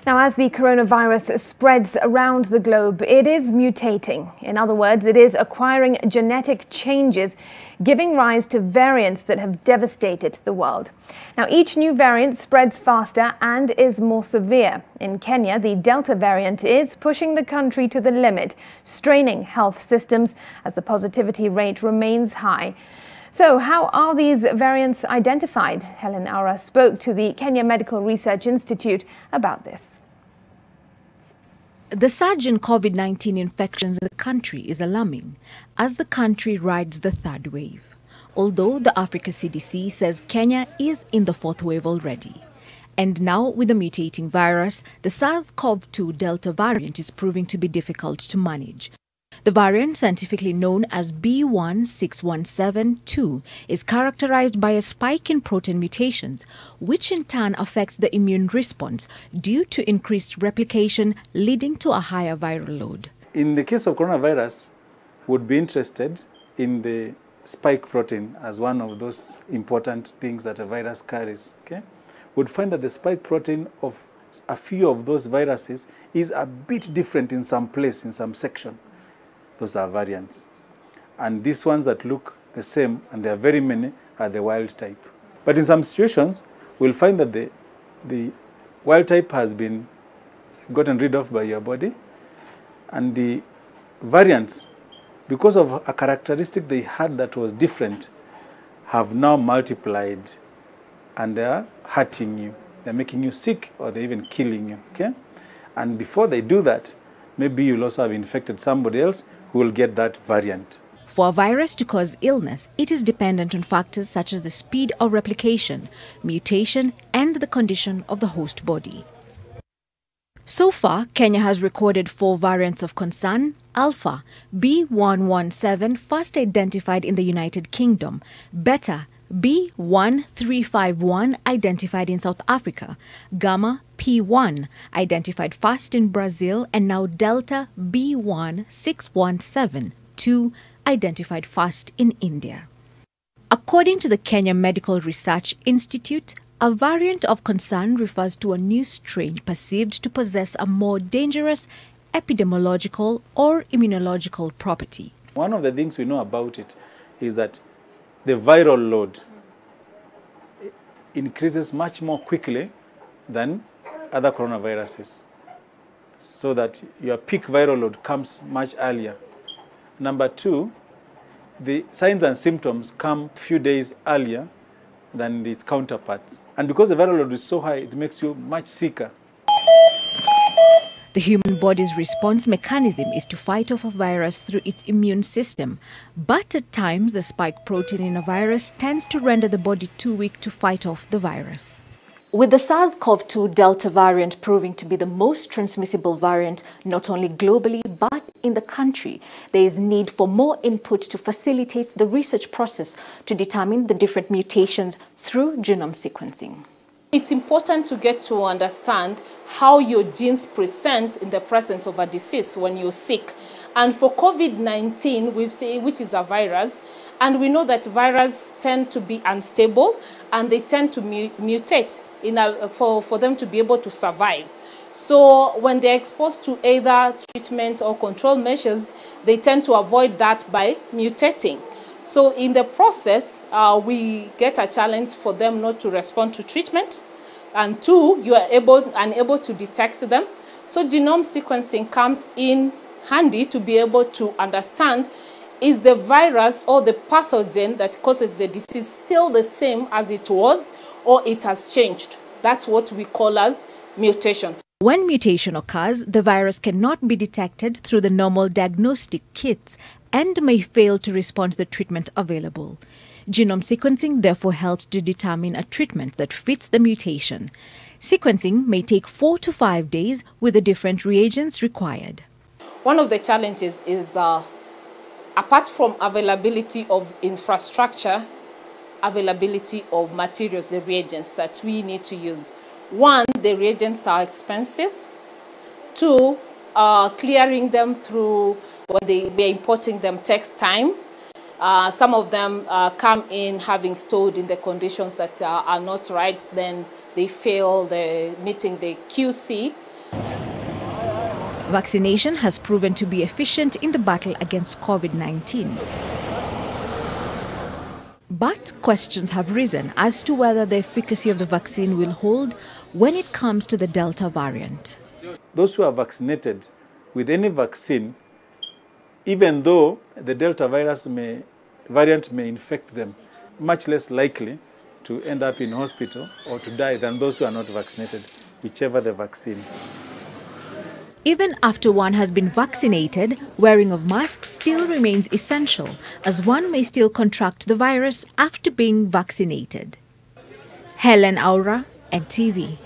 Now, as the coronavirus spreads around the globe, it is mutating. In other words, it is acquiring genetic changes, giving rise to variants that have devastated the world. Now, each new variant spreads faster and is more severe. In Kenya, the Delta variant is pushing the country to the limit, straining health systems as the positivity rate remains high. So how are these variants identified? Helen Aura spoke to the Kenya Medical Research Institute about this. The surge in COVID-19 infections in the country is alarming as the country rides the third wave. Although the Africa CDC says Kenya is in the fourth wave already. And now with the mutating virus, the SARS-CoV-2 Delta variant is proving to be difficult to manage. The variant, scientifically known as B.1.617.2, is characterized by a spike in protein mutations, which in turn affects the immune response due to increased replication, leading to a higher viral load. In the case of coronavirus, would be interested in the spike protein as one of those important things that a virus carries. Okay? Would find that the spike protein of a few of those viruses is a bit different in some place, in some section. Those are variants. And these ones that look the same, and there are very many, are the wild type. But in some situations, we'll find that the wild type has been gotten rid of by your body, and the variants, because of a characteristic they had that was different, have now multiplied, and they are hurting you. They're making you sick, or they're even killing you. Okay? And before they do that, maybe you'll also have infected somebody else who will get that variant. For a virus to cause illness, it is dependent on factors such as the speed of replication, mutation, and the condition of the host body. So far, Kenya has recorded 4 variants of concern: Alpha, B.1.1.7, first identified in the United Kingdom; Beta, B.1.351, identified in South Africa; Gamma, P1, identified first in Brazil; and now Delta, B.1.617.2, identified first in India. According to the Kenya Medical Research Institute, a variant of concern refers to a new strain perceived to possess a more dangerous epidemiological or immunological property. One of the things we know about it is that the viral load increases much more quickly than other coronaviruses, so that your peak viral load comes much earlier. Number 2, the signs and symptoms come a few days earlier than its counterparts. And because the viral load is so high, it makes you much sicker. The human body's response mechanism is to fight off a virus through its immune system. But at times, the spike protein in a virus tends to render the body too weak to fight off the virus. With the SARS-CoV-2 Delta variant proving to be the most transmissible variant, not only globally, but in the country, there is need for more input to facilitate the research process to determine the different mutations through genome sequencing. It's important to get to understand how your genes present in the presence of a disease when you're sick. And for COVID-19, which is a virus, and we know that viruses tend to be unstable and they tend to mutate for them to be able to survive. So when they're exposed to either treatment or control measures, they tend to avoid that by mutating. So in the process, we get a challenge for them not to respond to treatment. And 2, you are unable to detect them. So genome sequencing comes in handy to be able to understand, is the virus or the pathogen that causes the disease still the same as it was, or it has changed? That's what we call as mutation. When mutation occurs, the virus cannot be detected through the normal diagnostic kits and may fail to respond to the treatment available. Genome sequencing therefore helps to determine a treatment that fits the mutation. Sequencing may take 4 to 5 days with the different reagents required. One of the challenges is, apart from availability of infrastructure, availability of materials, the reagents that we need to use. 1, the reagents are expensive. 2, clearing them through when we are importing them takes time. Some of them come in having stored in the conditions that are not right, then they fail meeting the QC. Vaccination has proven to be efficient in the battle against COVID-19. But questions have risen as to whether the efficacy of the vaccine will hold when it comes to the Delta variant. Those who are vaccinated with any vaccine, even though the Delta variant may infect them, much less likely to end up in hospital or to die than those who are not vaccinated, whichever the vaccine. Even after one has been vaccinated, wearing of masks still remains essential, as one may still contract the virus after being vaccinated. Helen Aura, NTV.